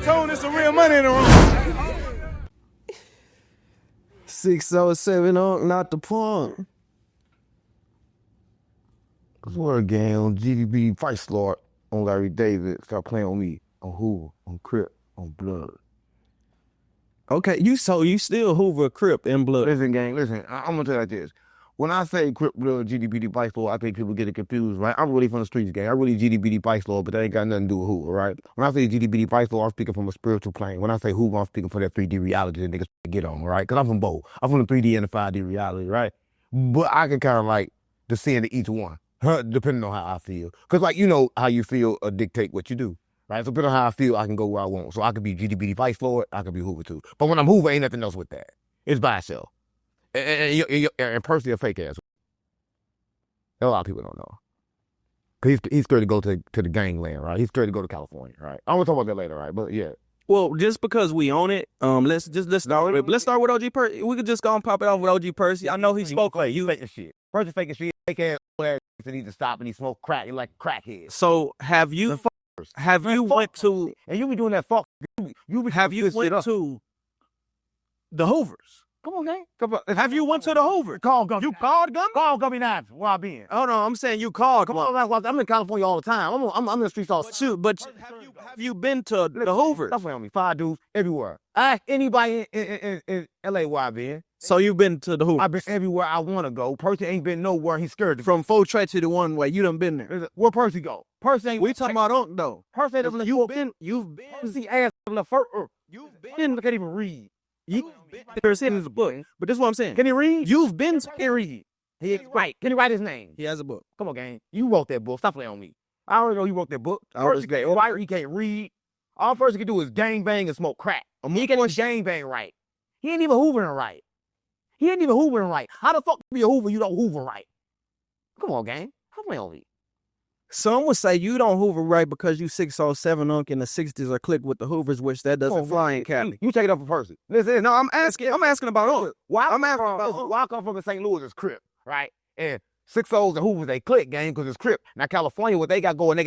Tone, there's some real money in the room. 607 on, not the punk. Word game on GDB Fight Slord on Larry David. Start playing on me, on Hoover, on Crip, on Blood. Okay, you still Hoover, Crip, and Blood. Listen, gang, listen. I'm gonna tell you like this. When I say Crip, Blood, GDBD Fight Slord, I think people get it confused, right? I'm really from the streets, gang. I really GDBD Fight Slord, but that ain't got nothing to do with Hoover, right? When I say GDBD Fight Slord, I'm speaking from a spiritual plane. When I say Hoover, I'm speaking for that 3D reality that niggas get on, right? Because I'm from both. I'm from the 3D and the 5D reality, right? But I can kind of like descend to each one. Depending on how I feel. Because, like, you know how you feel dictate what you do, right? So, depending on how I feel, I can go where I want. So, I could be GDBD Vice Lord, I could be Hoover too. But when I'm Hoover, ain't nothing else with that. It's by itself. And Percy a fake ass. A lot of people don't know. Because he's scared to go to the gangland, right? He's scared to go to California, right? I'm going to talk about that later, right? But, yeah. Well, just because we own it, let's start with OG Percy. We could just go and pop it off with OG Percy. I know he spoke like you faking shit. Percy faking shit. Fake ass need to stop and he smoke crack. He like crackhead. So have you went to and you be doing that fuck? Have you went to the Hoovers? Come on, gang. Have you went to the Hoovers? Call Gumby. You called Gumby? Call Gumby now. Where I been? Oh no, I'm saying you called. Come on, I'm in California all the time. I'm in the streets all the time. But have you been to the Hoovers? That's on me. 5 dudes everywhere. Ask anybody in LA where I been. So you've been to the Hoovers? I've been everywhere I want to go. Percy ain't been nowhere. He's scared. From Fortray to the one way you done been there. Where Percy go? Percy ain't. We talking about Unk though. Percy ain't. You've been. Percy ass the first. You've been. Can't even read. There's in his book. But this is what I'm saying. Can he read? You've been to read. Right. Can he write his name? He has a book. Come on, gang. You wrote that book. Stop playing on me. I already know you wrote that book. Percy he can't read. All Percy can do is gang bang and smoke crack. He can't even gang bang right. He ain't even hoovering right. How the fuck be a hoover you don't hoover right? Come on, gang. Stop playing on me. Some would say you don't hoover right because you 607 Unk in the 60s are clicked with the Hoovers, which that doesn't fly in Cali. You take it up for Percy. Listen, no, I'm asking about Unk. Why I come from the St. Louis is Crip, right? And 6-0s and Hoovers, they click, gang, because it's Crip. Now, California, what they got going.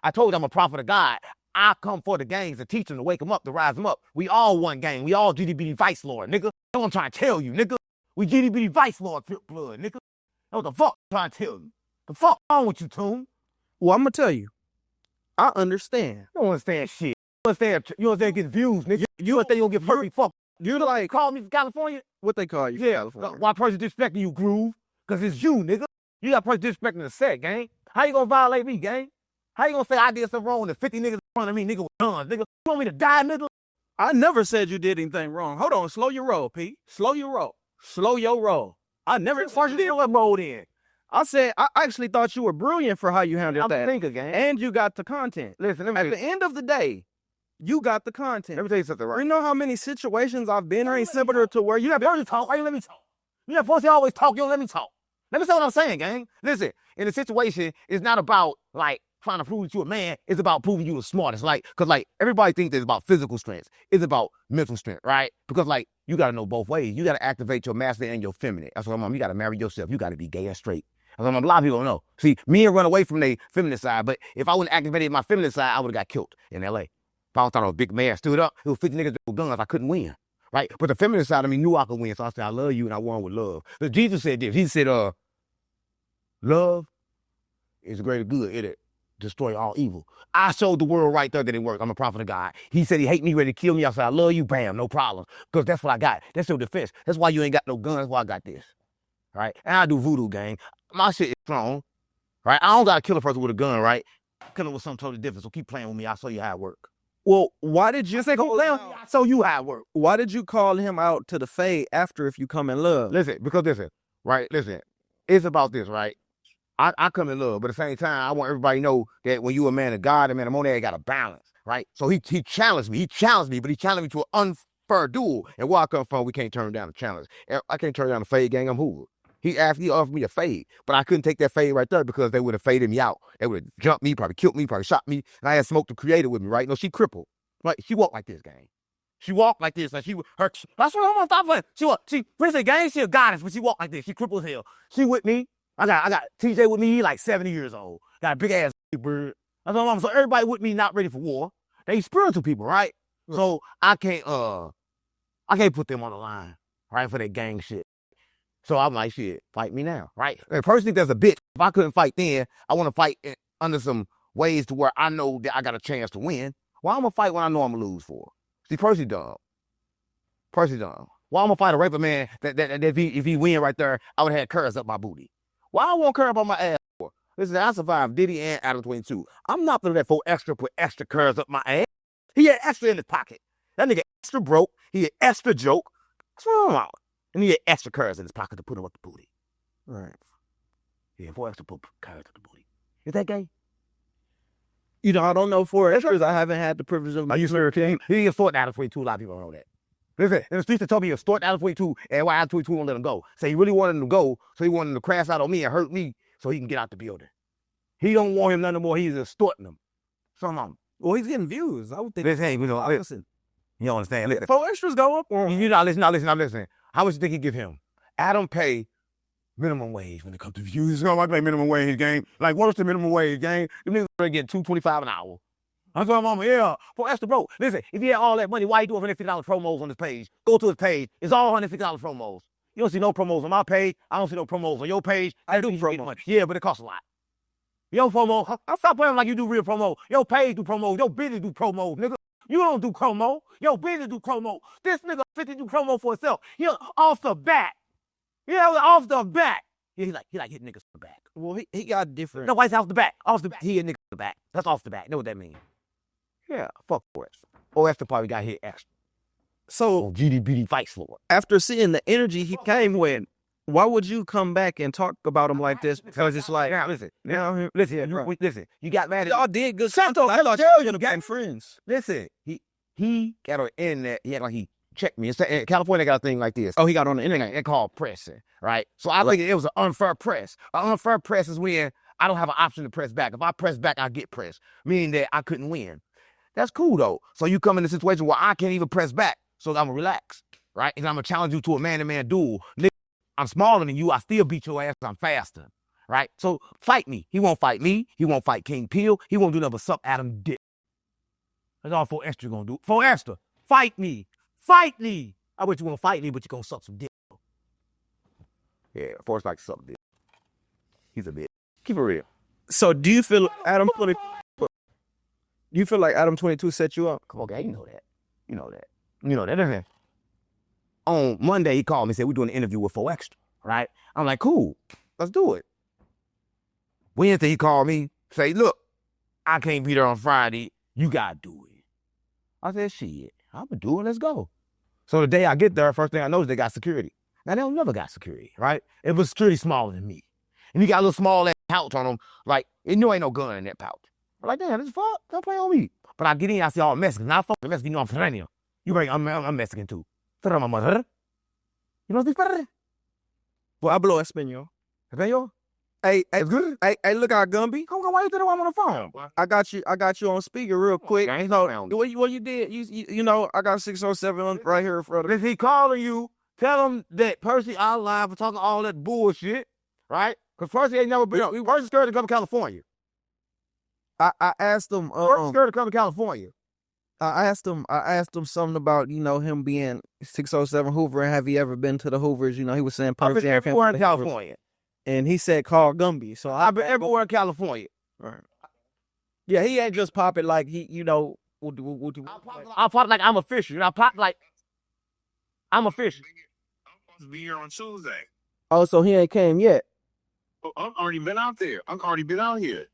I told you I'm a prophet of God. I come for the gangs to teach them, to wake them up, to rise them up. We all one gang. We all GDBD Vice Lord, nigga. That's what I'm trying to tell you, nigga. We GDBD Vice Lord, Crip blood, nigga. That's what the fuck I'm trying to tell you. The fuck wrong with you, Toon? Well, I'm going to tell you. I understand. You don't understand shit. You understand getting views, nigga. You understand you don't get perfect fuck. You like call me from California? What they call you? Yeah. Why Percy disrespecting you, Groove? Because it's you, nigga. You got Percy disrespecting the set, gang. How you gonna violate me, gang? How you gonna say I did something wrong and 50 niggas in front of me, nigga, with guns, nigga? You want me to die, nigga? I never said you did anything wrong. Hold on, slow your roll, P. Slow your roll. I never said you did what mode in. I said, I actually thought you were brilliant for how you handled that. I'm a thinker, gang. And you got the content. Listen, at the end of the day, you got the content. Let me tell you something, right? You know how many situations I've been in similar to where you have to talk. Why you let me talk? You have Percy always talk. You don't let me talk. Let me say what I'm saying, gang. Listen, in a situation, it's not about, like, trying to prove that you a man. It's about proving you the smartest. Like, because, like, everybody thinks it's about physical strength. It's about mental strength, right? Because, like, you got to know both ways. You got to activate your masculine and your feminine. That's what I'm on. You got to marry yourself. You got to be gay and straight. That's what a lot of people don't know. See, men run away from their feminine side, but if I wouldn't activated my feminine side, I would have got killed in L.A. If I thought I was a big man, stood up, it was 50 niggas with guns, I couldn't win, right? But the feminine side of me knew I could win, so I said, I love you, and I won with love. So Jesus said this. He said, love is the greater good. It'll destroy all evil. I showed the world right there that it worked. I'm a prophet of God. He said he hate me, ready to kill me. I said, I love you, bam, no problem. Because that's what I got. That's your defense. That's why you ain't got no guns. That's why I got this, right? And I do voodoo, gang. My shit is strong, right? I don't got to kill a person with a gun, right? Kill him with something totally different. So keep playing with me. I'll show you how it works. Well, why did you say go down? I'll show you how it works. Why did you call him out to the fade after if you come in love? Listen, because listen, right? Listen, it's about this, right? I come in love, but at the same time, I want everybody to know that when you a man of God, a man of money, you got a balance, right? So he challenged me. He challenged me to an unfair duel. And where I come from, we can't turn down the challenge. I can't turn down the fade, gang. I'm Hoover. He offered me a fade, but I couldn't take that fade right there because they would have faded me out. They would have jumped me, probably killed me, probably shot me. And I had Smoke the Creator with me, right? No, she crippled. Right? She walked like this, gang. She walked like this. Like that's what I'm gonna stop playing. She Princess Gang, she a goddess, but she walked like this. She crippled as hell. She with me. I got TJ with me, he like 70 years old. Got a big ass bird. That's what I'm. So everybody with me not ready for war. They spiritual people, right? So I can't put them on the line, right, for that gang shit. So I'm like, shit, fight me now, right? Personally, there's a bitch. If I couldn't fight then, I want to fight under some ways to where I know that I got a chance to win. Why I'm gonna fight when I know I'm gonna lose for? See, Percy dumb. Percy dumb. Why I'm gonna fight a raper man that if he win right there, I would have had curves up my booty. Why I want curve up on my ass for? Listen, I survived Diddy and Adam 22. I'm not gonna let for extra put extra curves up my ass. He had extra in his pocket. That nigga extra broke. He had extra joke. What's wrong with him? And he had extra curves in his pocket to put him up the booty. Right. Yeah, 4 extra put curves up the booty. Is that gay? You know, I don't know for extras. I haven't had the privilege of. Are you sure he ain't extorting Adam 22? A lot of people don't know that. Listen, in the streets, they told me he extorted Adam 22, and why Adam 22 won't let him go. So he really wanted him to go, so he wanted him to crash out on me and hurt me so he can get out the building. He don't want him none more. He's extorting him. Some of them. Well, he's getting views. I would think. Listen, you know, listen. You don't understand. Listen. 4 extras go up on. You not listen. I'm listening. How much you think he give him? Adam pay minimum wage when it comes to views. You know, I pay minimum wage game. Like, what is the minimum wage game? Them niggas are getting $2.25 an hour. I'm talking mama, yeah. 4 extra, bro. Listen, if he had all that money, why he doing $150 promos on his page? Go to his page. It's all $150 promos. You don't see no promos on my page. I don't see no promos on your page. I do promo. Yeah, but it costs a lot. Your promo, I stop playing like you do real promo. Your page do promos. Your business do promos, nigga. You don't do promo. Your business do promo. This nigga 50 do promo for himself. He off the bat. Yeah, off the bat. Yeah, he like hitting niggas from the back. Well, he got different. No, why is off the back? Off the back. He hit niggas from the back. That's off the back. Know what that means? Yeah, fuck 4 extra. 4 extra probably got hit extra. So GDBD fights for it. After seeing the energy he came with, why would you come back and talk about him like this? Because it's like, now listen, now listen. You got mad at y'all did good stuff. I thought you became friends. Listen, he got on the internet. He had like he checked me. In California got a thing like this. Oh, he got on the internet. It's called pressing, right? So I think it was an unfair press. An unfair press is when I don't have an option to press back. If I press back, I get pressed, meaning that I couldn't win. That's cool though. So you come in a situation where I can't even press back, so I'm gonna relax, right? And I'm gonna challenge you to a man-to-man duel. Nigga, I'm smaller than you. I still beat your ass. I'm faster, right? So fight me. He won't fight me. He won't fight King Peel. He won't do nothing but suck Adam dick. That's all 4 extra gonna do. 4 extra, fight me. Fight me. I bet you won't fight me, but you gonna suck some dick. Yeah, 4 like suck dick. He's a bitch. Keep it real. So do you feel Adam 22? Do you feel like Adam 22 set you up? Come on, guy, you know that. You know that. You know that. Isn't on Monday, he called me and said, we're doing an interview with 4 extra, right? I'm like, cool, let's do it. Wednesday, he called me, say, look, I can't be there on Friday. You gotta do it. I said, shit, I'm gonna do it, let's go. So the day I get there, first thing I know is they got security. Now, they don't never got security, right? It was security smaller than me. And he got a little small ass pouch on him, like, you know ain't no gun in that pouch. I'm like, damn, this fuck, don't play on me. But I get in, I see all Mexicans. Now I fuck with Mexicans, you know I'm Sereno. You bring, I'm Mexican too. You know this better? Well, hablo español. Español? Hey, It's good? hey, look out, Gumby. Come on, why you think I'm on the phone? I got you on speaker real quick. I ain't no down. What you did, you know, I got 607 right here in front of me. If he calling you, tell him that Percy out live for talking all that bullshit, right? Because Percy ain't never been, Percy's scared to come to California. I asked him, Percy's scared to come to California. I asked him something about, you know, him being 607 Hoover and have he ever been to the Hoovers? You know, he was saying I've been everywhere in California. And he said call Gumby. So I've been everywhere in California. Right. Yeah, he ain't just pop it like he, you know, I pop like I'm a fisher. I pop like I'm a fisher. I'm supposed to be here on Tuesday. Oh, so he ain't came yet. I've already been out there. I've already been out here.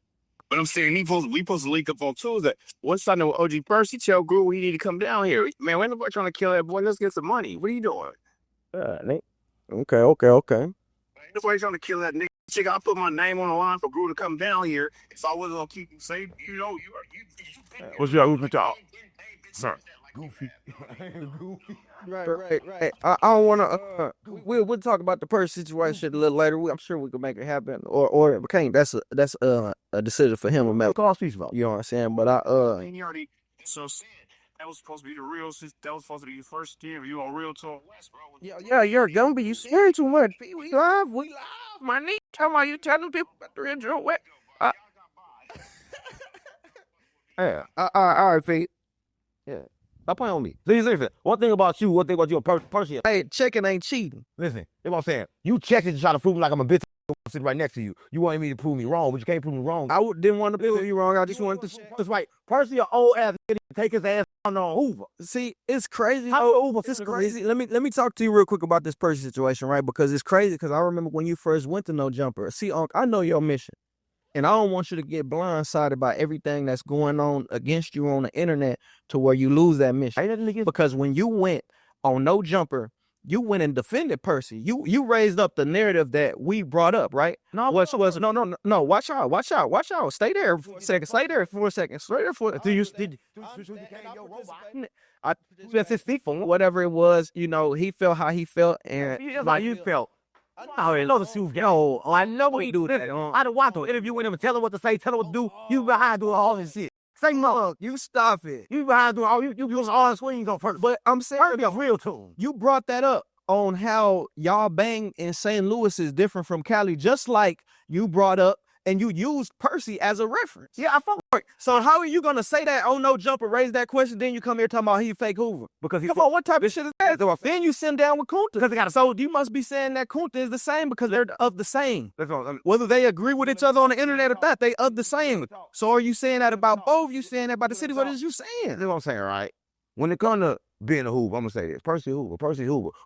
But I'm saying we supposed to link up on Tuesday. Once I know OG Percy tell Groove he need to come down here. Man, when the boy trying to kill that boy, let's get some money. What are you doing? Okay. The boy trying to kill that nigga. Chick, I put my name on the line for Groove to come down here. If I wasn't gonna keep him safe, you know, you What's your movement talk? Sir. Goofy. Right. I don't want to. We'll talk about the Percy situation a little later. I'm sure we can make it happen, or it can't. That's a decision for him to make. You know what I'm saying? But He already so said that was supposed to be the real. That was supposed to be the first interview on Real Talk West, bro. Yeah, you're Gumby. You swearing too much. We live, my nigga. Talking about you telling people about the Real Talk West. Yeah. All right, Pete. Yeah. Stop playing on me. Listen, one thing about you, one thing about you, Percy. Hey, checking ain't cheating. Listen, you know what I'm saying? You checked it to try to prove me like I'm a bitch sitting right next to you. You wanted me to prove me wrong, but you can't prove me wrong. Didn't want to prove you wrong. I just wanted to. That's right. Percy, an old ass nigga, take his ass down on Hoover. See, it's crazy. How Hoover? It's crazy. Let me talk to you real quick about this Percy situation, right? Because it's crazy. Because I remember when you first went to No Jumper. See, Unk, I know your mission, and I don't want you to get blindsided by everything that's going on against you on the internet to where you lose that mission. Because when you went on No Jumper, you went and defended Percy. You raised up the narrative that we brought up, right? No. Watch out. Stay there for a second. Stay there for a second. Stay there for. That's his thief. Whatever it was, you know, he felt how he felt, and like you felt. I know the shoes. Yo, I know we do that. I don't want to interview with him and tell him what to say, tell him what to do. You behind doing all this shit. Say no. You stop it. You behind doing all you use all the swings on first. But I'm saying be a real tune. You brought that up on how y'all bang in St. Louis is different from Cali, just like you brought up and you used Percy as a reference. Yeah, I fuck with it. So how are you gonna say that on No Jumper, raise that question, then you come here talking about he fake Hoover? Because come on, what type of shit is that? Then you send down with Kunta. Because they got so you must be saying that Kunta is the same because they're of the same. That's what I mean. Whether they agree with each other on the internet or not, they of the same. So are you saying that about both? You saying that about the city? What is you saying? That's what I'm saying, right? When it comes to being a Hoover, I'm gonna say this: Percy Hoover.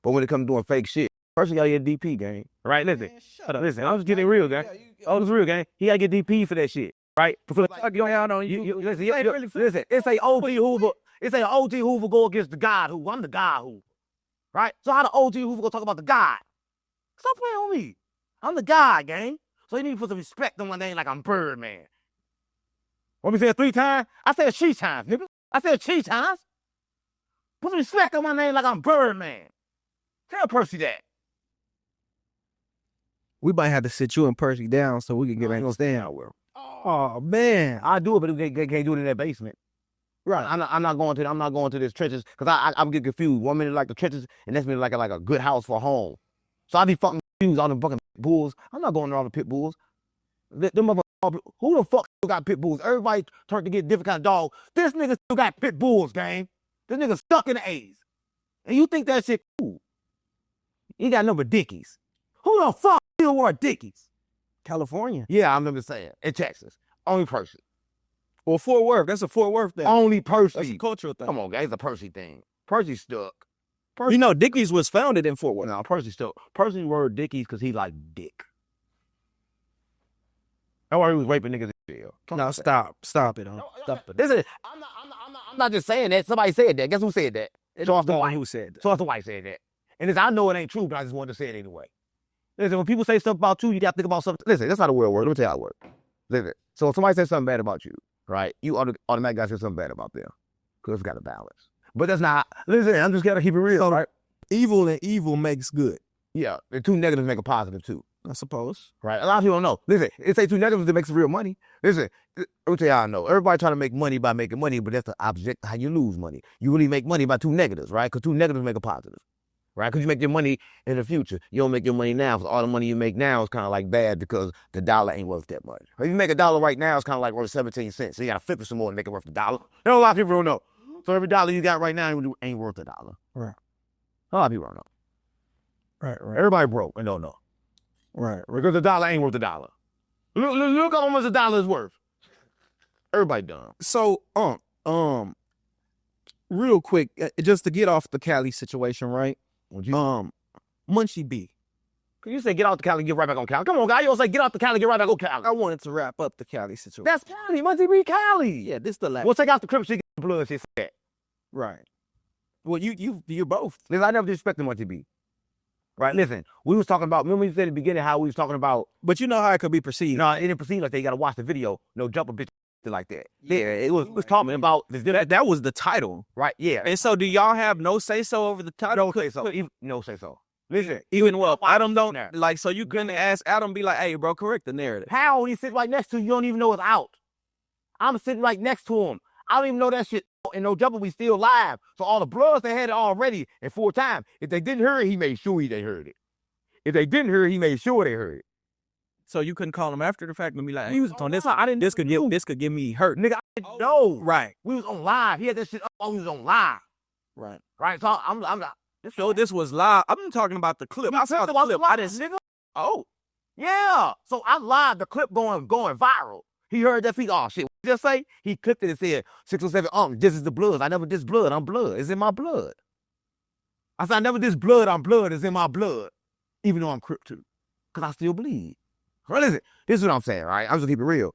But when it comes to doing fake shit, Percy gotta get DP, gang. Right? Listen, listen. I was getting real, gang. Oh, it's real, gang. He gotta get DP for that shit, right? Listen, it's a OG Hoover. It's a OG Hoover go against the God Hoover. I'm the God Hoover, right? So how the OG Hoover gonna talk about the God? Stop playing on me. I'm the God, gang. So you need to put some respect on my name like I'm Birdman. Want me to say it 3 times? I said she times, nigga. I said she times. Put some respect on my name like I'm Birdman. Tell Percy that. We might have to sit you and Percy down so we can get back on stand. Oh man, I do it, but they can't do it in that basement. Right. I'm not going to this trenches because I'm getting confused. 1 minute like the trenches, and next minute like a good house for a home. So I be fucking confused on the fucking bulls. I'm not going to all the pit bulls. Them motherfuckers, who the fuck still got pit bulls? Everybody turned to get different kind of dog. This nigga still got pit bulls, gang. This nigga stuck in the A's. And you think that shit cool? He got number Dickies. Who the fuck still wore Dickies? California. Yeah, I'm just saying. In Texas. Only Percy. Well, Fort Worth. That's a Fort Worth thing. Only Percy. That's a cultural thing. Come on, guys. It's a Percy thing. Percy stuck. Percy. You know, Dickies was founded in Fort Worth. No, Percy stuck. Percy wore Dickies because he liked dick. That's why he was raping niggas in jail. No, stop it. Stop it. Listen, I'm not just saying that. Somebody said that. Guess who said that? Charles the White who said that. Charles the White said that. And listen, I know it ain't true, but I just wanted to say it anyway. Listen, when people say stuff about you, you got to think about something. Listen, that's how the world works. Let me tell you how it works. Listen, so if somebody says something bad about you, right, you automatically got to say something bad about them because it's got a balance. But that's not, listen, I'm just got to keep it real, right? Evil and evil makes good. Yeah, the 2 negatives make a positive too. I suppose. Right, a lot of people don't know. Listen, it say 2 negatives that makes real money. Listen, let me tell you how I know. Everybody trying to make money by making money, but that's the object how you lose money. You really make money by 2 negatives, right? Because 2 negatives make a positive. Right? Because you make your money in the future. You don't make your money now. So all the money you make now is kind of like bad because the dollar ain't worth that much. If you make $1 right now, it's kind of like worth 17 cents. So you got to flip it some more and make it worth $1. You know, a lot of people don't know. So every dollar you got right now ain't worth $1. Right. A lot of people don't know. Right. Everybody broke and don't know. Right. Because the dollar ain't worth $1. Look how much $1 is worth. Everybody dumb. So, real quick, just to get off the Cali situation, right? Munchie B. Can you say get out the Cali and get right back on Cali? Come on, guy. You don't say get out the Cali and get right back on Cali. I wanted to wrap up the Cali situation. That's Cali. Munchie B Cali. Yeah, this the last. We'll take out the crib shit, get the blood shit. That. Right. Well, you're both. Listen, I never disrespected Munchie B. Right, listen, we was talking about, remember you said at the beginning how we was talking about. But you know how it could be perceived. No, it didn't perceive like that. You got to watch the video. No jump a bitch like that. Yeah, it was talking about. That was the title. Right, yeah. And so do y'all have no say-so over the title? No say-so. No say-so. Listen. Even well, Adam don't, like, so you couldn't ask Adam, be like, hey, bro, correct the narrative. How? When he sit right next to you, you don't even know it's out. I'm sitting right next to him. I don't even know that shit. And no jumper, we still live. So all the bloods, they had it already in 4 times. If they didn't hear it, he made sure they heard it. If they didn't hear it, he made sure they heard it. So you couldn't call him after the fact and be like, We was on this. I didn't. this could get me hurt. Nigga, I didn't know. Right. We was on live. He had that shit up while we was on live. Right. Right. So I'm not. So this was live. I'm talking about the clip. I saw the clip. I didn't. Nigga. Oh. Yeah. So I live the clip going viral. He heard that feet. Oh shit. What did he just say? He clipped it and said 607. This is the blood. I never diss blood. I'm blood. It's in my blood. I said I never diss blood. I'm blood. It's in my blood. Even though I'm Crip too, cause I still bleed. Well, listen. This is what I'm saying. Right. I'm just keep it real.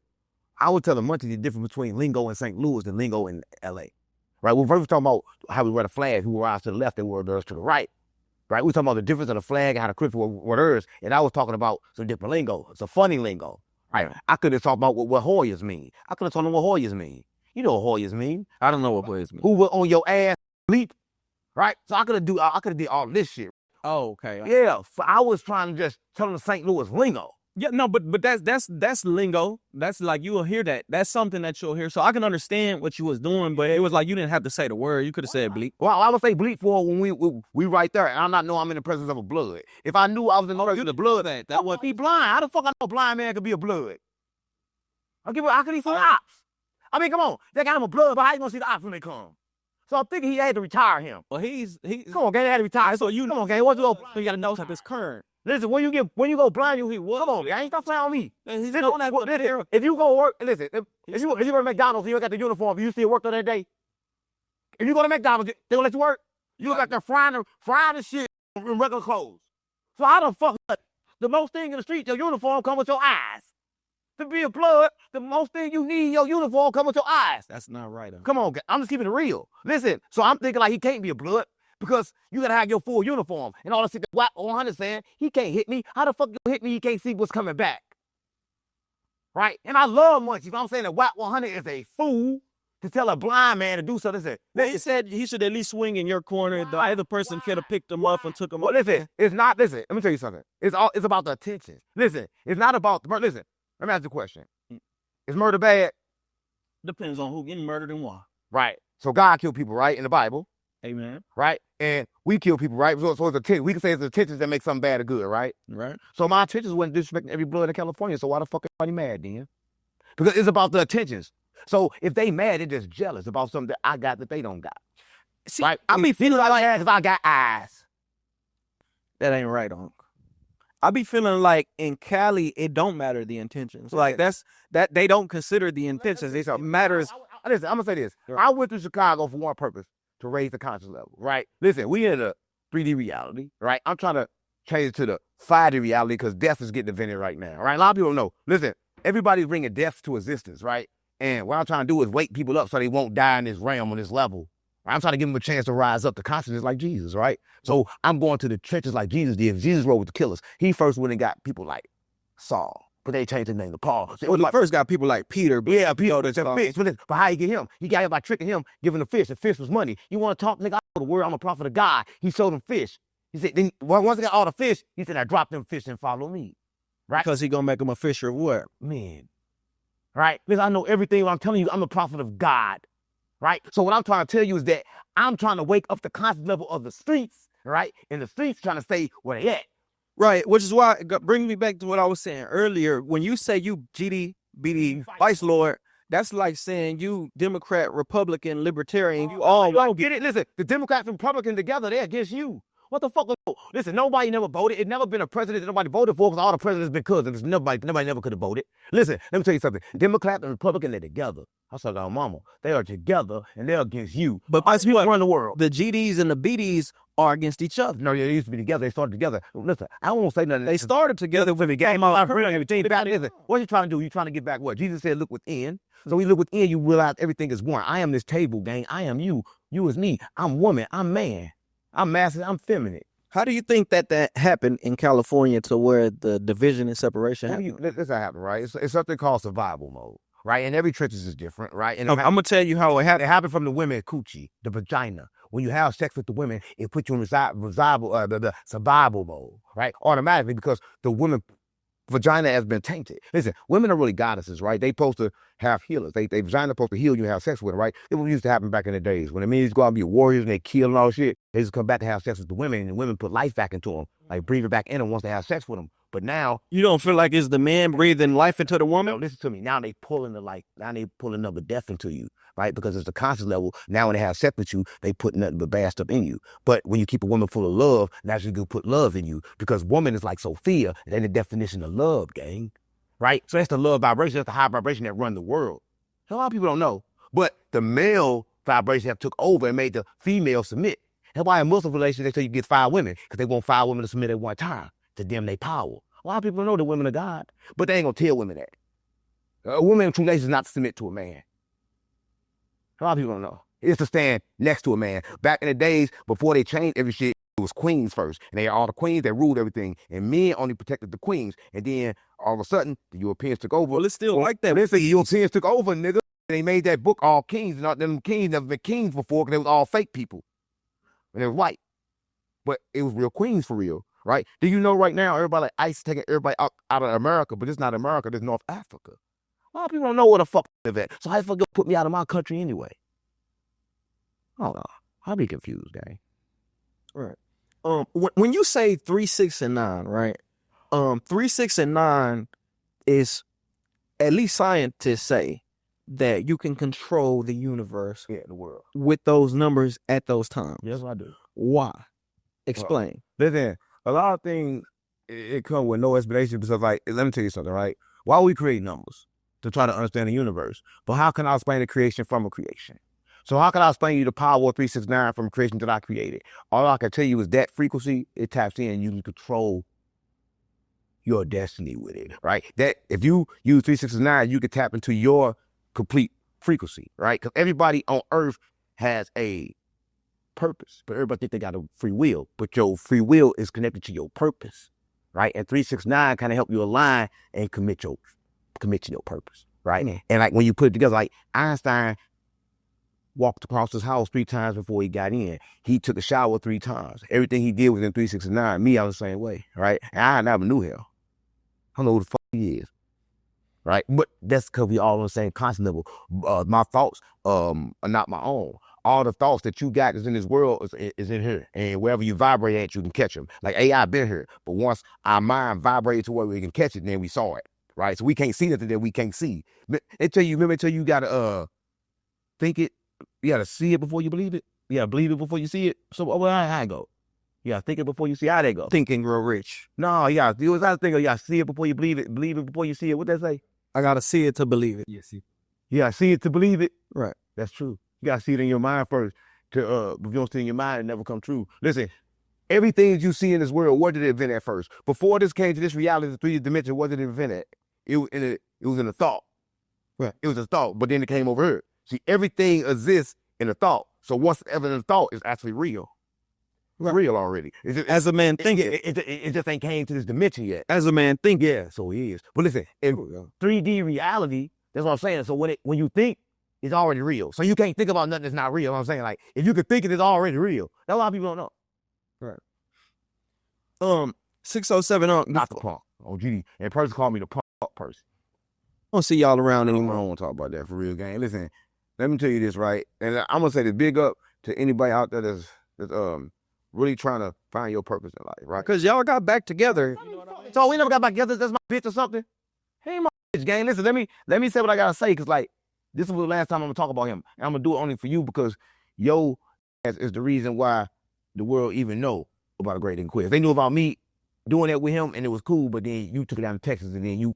I would tell the Muncie the difference between lingo in St. Louis and lingo in L.A. Right. We first talking about how we wear the flag. Who were ours to the left, they were theirs to the right. Right. We talking about the difference of the flag and how the Crips were theirs, and I was talking about some different lingo. It's a funny lingo. Right. I could have talked about what Hoyas mean. I could have told them what Hoyas mean. You know what Hoyas mean. I don't know what Hoyas mean. Who were on your ass bleep. Right. So I could have did all this shit. Oh, okay. Yeah. So I was trying to just tell them the St. Louis lingo. Yeah, no, but that's lingo. That's like you will hear that. That's something that you'll hear. So I can understand what you was doing, but it was like you didn't have to say the word. You could have said bleep. Well, I would say bleep for when we right there, and I'm not know I'm in the presence of a blood. If I knew I was in the presence of the blood, that would be blind. How the fuck I know a blind man could be a blood? How could he see the ops? I mean, come on, they got him a blood, but how you gonna see the ops when they come? So I'm thinking he had to retire him. Well, he's come on, gang, they had to retire. So you come on, gang, what's up? You gotta know type his current. Listen, when you go blind, you hear what? Come on, gang, stop playing on me. He's on that. If you go work, listen, if you go to McDonald's and you got the uniform, you still work on that day. If you go to McDonald's, they gonna let you work. You got there frying the shit in regular clothes. So how the fuck the most thing in the street, your uniform come with your eyes. To be a blood, the most thing you need, your uniform come with your eyes. That's not right. Come on, I'm just keeping it real. Listen, so I'm thinking like he can't be a blood because you gotta have your full uniform. And all the shit that WAP 100 saying, he can't hit me. How the fuck you hit me? He can't see what's coming back. Right? And I love Muncie. I'm saying that WAP 100 is a fool to tell a blind man to do something. He said he should at least swing in your corner. The other person could have picked him up and took him up. Listen, it's not, listen, let me tell you something. It's about the attention. Listen, it's not about the listen. Let me ask you a question. Is murder bad? Depends on who getting murdered and why. Right. So God killed people, right, in the Bible. Amen. Right? And we kill people, right? So it's we can say it's the intentions that make something bad or good, right? Right. So my intentions wasn't disrespecting every blood in California, so why the fuck everybody mad then? Because it's about the attentions. So if they mad, they're just jealous about something that I got that they don't got. See, right? I be feeling like if I got eyes. That ain't right, Unk. I be feeling like in Cali, it don't matter the intentions. Like that they don't consider the intentions. It matters. Listen, I'm gonna say this. I went to Chicago for one purpose, to raise the conscience level, right? Listen, we in a 3D reality, right? I'm trying to change it to the 5D reality because death is getting invented right now, right? A lot of people don't know. Listen, everybody's bringing death to existence, right? And what I'm trying to do is wake people up so they won't die in this realm on this level. I'm trying to give them a chance to rise up to consciousness like Jesus, right? So I'm going to the trenches like Jesus did. Jesus rode with the killers. He first went and got people like Saul, but they changed his name to Paul. Well, first got people like Peter. Yeah, Peter, the fish. But how you get him? He got him by tricking him, giving the fish. The fish was money. You want to talk, nigga, I know the word, I'm a prophet of God. He sold them fish. He said, then once he got all the fish, he said, I drop them fish and follow me. Right? Because he gonna make him a fisher of what? Man. Right? Because I know everything. I'm telling you, I'm a prophet of God. Right? So what I'm trying to tell you is that I'm trying to wake up the conscious level of the streets, right? And the streets trying to stay where they at. Right, which is why, bring me back to what I was saying earlier. When you say you GD, Vice Lord, that's like saying you Democrat, Republican, Libertarian, you all don't get it. Listen, the Democrats and Republicans together, they're against you. What the fuck? Listen, nobody never voted. It never been a president that nobody voted for because all the presidents been cousins. Nobody never could have voted. Listen, let me tell you something. Democrat and Republican, they're together. I saw our mama. They are together and they're against you. But us people run the world. The GDs and the BDs are against each other. No, they used to be together. They started together. Listen, I won't say nothing. They started together when the game out. Everything. What you trying to do? You trying to get back what? Jesus said, look within. So when you look within, you realize everything is one. I am this table, gang. I am you. You is me. I'm woman. I'm man. I'm masculine. I'm feminine. How do you think that happened in California to where the division and separation happened? This happened, right? It's something called survival mode, right? And every trenches is different, right? And I'm going to tell you how it happened. It happened from the women coochie, the vagina. When you have sex with the women, it puts you in the survival mode, right? Automatically because the women vagina has been tainted. Listen, women are really goddesses, right? They supposed to have healers. They vagina supposed to heal you and have sex with them, right? It used to happen back in the days when the men used to go out and be warriors and they kill and all shit. They just come back to have sex with the women and the women put life back into them, like breathe it back in them once they have sex with them. But now, You don't feel like it's the man breathing life into the no, woman? listen to me. Now they pulling another death into you, right? Because it's the conscious level. Now when they have sex with you, they put nothing but bad stuff in you. But when you keep a woman full of love, now you can put love in you. Because woman is like Sophia, and then the definition of love, gang. Right? So that's the love vibration, that's the high vibration that run the world. A lot of people don't know. But the male vibration have took over and made the female submit. That's why in Muslim relations, they say you get 5 women, because they want 5 women to submit at one time to them they power. A lot of people don't know the women of God, but they ain't gonna tell women that. A woman in true nature is not to submit to a man. A lot of people don't know. It's to stand next to a man. Back in the days, before they changed every shit, it was queens first. And they all the queens that ruled everything. And men only protected the queens. And then all of a sudden, the Europeans took over. Well, it's still like that. Let's say the Europeans took over, nigga. They made that book all kings. And all them kings never been kings before because they was all fake people. And they was white. But it was real queens for real, right? Do you know right now, everybody like ICE taking everybody out of America, but it's not America, it's North Africa. A lot of people don't know where the fuck they live at. So how the fuck you put me out of my country anyway? I don't know. I'll be confused, gang. Right. When you say 3, 6, and 9, right? 3, 6, and 9 is, at least scientists say, that you can control the universe, the world, with those numbers at those times. Yes, I do. Why? Explain. Listen, a lot of things, it comes with no explanation because, like, let me tell you something, right? Why we create numbers? To try to understand the universe. But how can I explain the creation from a creation? So how can I explain you the power of 369 from a creation that I created? All I can tell you is that frequency, it taps in, you can control your destiny with it, right? That if you use 369, you can tap into your complete frequency, right? Because everybody on earth has a purpose, but everybody think they got a free will, but your free will is connected to your purpose, right? And 369 kind of help you align and commit to your purpose, right? Mm. And like when you put it together, like Einstein walked across his house 3 times before he got in. He took a shower 3 times. Everything he did was in 369. Me, I was the same way, right? And I never knew him. I don't know who the fuck he is, right? But that's because we all on the same constant level. My thoughts are not my own. All the thoughts that you got is in this world is in here. And wherever you vibrate at, you can catch them. Like AI been here. But once our mind vibrated to where we can catch it, then we saw it, right? So we can't see nothing that we can't see. Remember, you got to think it. You got to see it before you believe it. You got to believe it before you see it. So how it go? You got to think it before you see how they go. Thinking grow rich. No, you got to think of, you got to see it before you believe it before you see it. What they say? I got to see it to believe it. Yes, you got to see it to believe it. Right. That's true. You got to see it in your mind first. If you don't see it in your mind, it never come true. Listen, everything that you see in this world, what did it invent at first? Before this came to this reality, the 3D dimension, what did it invent at? It was in a thought. Right. It was a thought, but then it came over here. See, everything exists in a thought. So once it's ever in a thought, it's actually real. It's right. real already. As a man thinking. It just ain't came to this dimension yet. As a man thinking. Yeah, so it is. But listen, in 3D reality, that's what I'm saying. So when you think, it's already real. So you can't think about nothing that's not real. You know what I'm saying? Like, if you could think it's already real. That's a lot of people don't know. Right. 607 Unk. Not the punk. OG. And Percy called me the punk Percy. I don't see y'all around I anymore. don't want to talk about that for real, gang. Listen, let me tell you this, right? And I'm going to say this big up to anybody out there that's really trying to find your purpose in life, right? Because y'all got back together. You know what I mean? So we never got back together. That's my bitch or something. He ain't my bitch, gang. Listen, let me say what I got to say, because, like, this is the last time I'm going to talk about him. And I'm going to do it only for you because yo is the reason why the world even know about a Gravedigger quiz. They knew about me doing that with him, and it was cool, but then you took it down to Texas, and then you...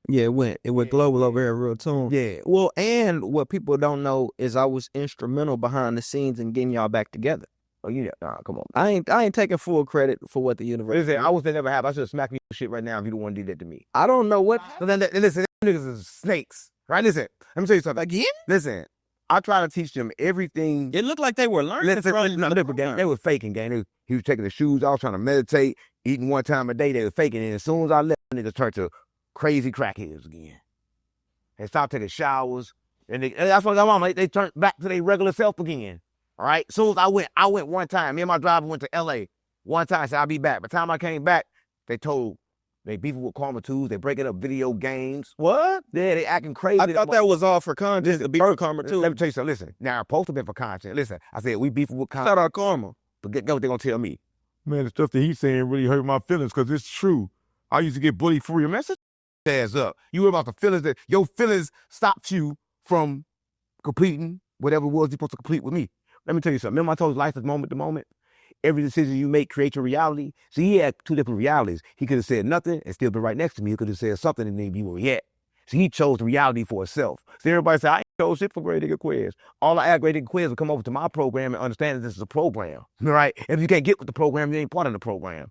Yeah, it went global over here at RealToon. Yeah. Well, and what people don't know is I was instrumental behind the scenes in getting y'all back together. Oh, yeah. Nah, come on. I ain't taking full credit for what the universe Listen, I wish that never happened. I should have smacked you shit right now if you don't want to do that to me. I don't know what... So then, listen, them niggas is snakes, right? Listen, let me tell you something. Again? Listen, I try to teach them everything. It looked like they were learning. They were faking, gang. He was taking the shoes off, trying to meditate, eating 1 time a day. They were faking. And as soon as I left, niggas turned to crazy crackheads again. They stopped taking showers. And that's what I'm on. They turned back to their regular self again. All right? As soon as I went 1 time. Me and my driver went to L.A. 1 time. I said, I'll be back. By the time I came back, they beefing with Karma 2s. They breaking up video games. What? Yeah, they acting crazy. I thought that was all for content. Karma 2. Let me tell you something. Listen, now I'm supposed to be for content. Listen, I said, we beefing with content. Shout out Karma. But get what they're going to tell me. Man, the stuff that he's saying really hurt my feelings because it's true. I used to get bullied for your message. Ass up. You worry about the feelings that your feelings stopped you from completing whatever it was you're supposed to complete with me. Let me tell you something. Remember I told you life is moment to moment? Every decision you make creates your reality. See, he had two different realities. He could have said nothing and still been right next to me. He could have said something and then be where he at. So he chose the reality for himself. So everybody say, I ain't chose shit for Gravedigger quiz. All I ask Gravedigger quiz will come over to my program and understand that this is a program, right? And if you can't get with the program, you ain't part of the program,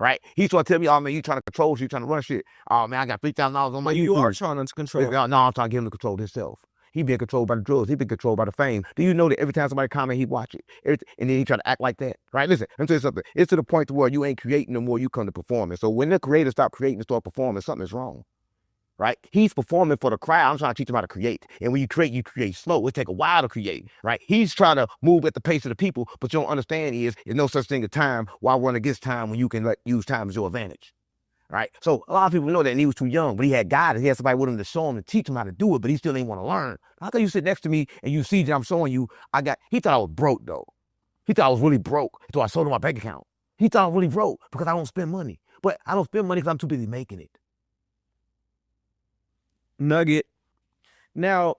right? He's trying to tell me, oh man, you trying to control shit, you trying to run shit. Oh man, I got $3,000 on my You are trying to control. No, I'm trying to get him to control himself. He been controlled by the drugs. He been controlled by the fame. Do you know that every time somebody comment, he watch it? And then he try to act like that, right? Listen, let me tell you something. It's to the point to where you ain't creating no more, you come to performing. So when the creators stop creating and start performing, something's wrong, right? He's performing for the crowd. I'm trying to teach him how to create. And when you create slow. It take a while to create, right? He's trying to move at the pace of the people, but you don't understand there's no such thing as time. Why run against time when you can use time as your advantage? Right? So a lot of people know that, and he was too young, but he had guidance. He had somebody with him to show him, to teach him how to do it, but he still ain't want to learn. How can you sit next to me and you see that I'm showing you, he thought I was broke though. He thought I was really broke. So I sold him my bank account. He thought I was really broke because I don't spend money. But I don't spend money because I'm too busy making it. Nugget. Now,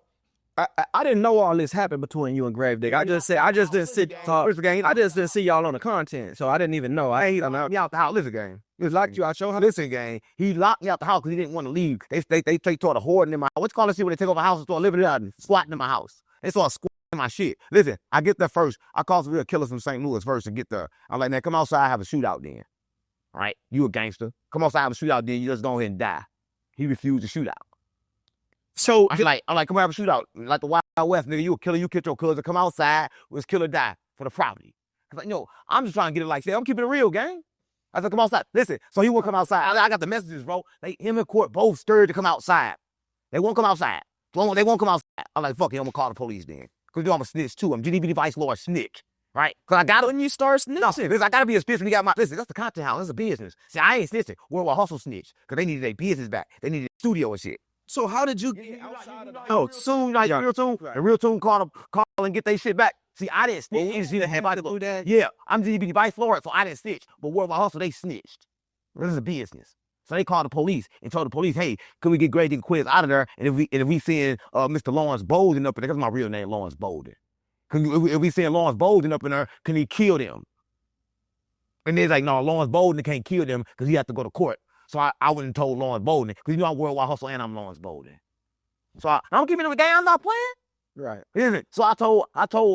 I didn't know all this happened between you and Gravedigger. I just didn't sit talk. I just didn't see y'all on the content, so I didn't even know. He locked me out the house. Listen, gang. He locked you out your house. Listen, gang. He locked me out the house because he didn't want to leave. They started hoarding in my house. What's called shit when they take over my house and start living out and squatting in my house? They start squatting my shit. Listen, I get there first. I call some real killers from St. Louis first and get there. I'm like, man, come outside, have a shootout then. All right? You a gangster. Come outside, have a shootout then. You just go ahead and die. He refused to shoot out. So I'm like, come have a shootout. Like the Wild West, nigga, you a killer, you killed your cousin, come outside, was kill or die for the property. I was like, no, I'm just trying to get it like that. I'm keeping it real, gang. I said, come outside. Listen, so he won't come outside. I got the messages, bro. Him and Court both stirred to come outside. They won't come outside. They won't come outside. I'm like, fuck it, I'm gonna call the police then. Because you know I'm a snitch too. I'm GDP Vice Lord snitch. Right? Because I got it. When you start snitching. No, listen, I gotta be a snitch when you got my, listen, that's the content house, that's a business. See, I ain't snitching. Worldwide Hustle snitch. Because they needed their business back. They needed a studio and shit. So how did you get outside of the soon, like RealToon, and RealToon call and get their shit back. See, I didn't snitch. You see the do that? Yeah, I'm GDP Vice Lord, so I didn't snitch. But Worldwide Hustle, they snitched. This is a business. So they called the police and told the police, hey, can we get Gravedigger quiz out of there? And if we seeing Mr. Lawrence Bolden up in there, that's my real name, Lawrence Bolden. If we seeing Lawrence Bolden up in there, can he kill them? And they're like, no, Lawrence Bolden can't kill them because he has to go to court. So I went and told Lawrence Bolden, because you know I'm Worldwide Hustle and I'm Lawrence Bolden. So I'm giving him a game, I'm not playing. Right. Isn't it? So I told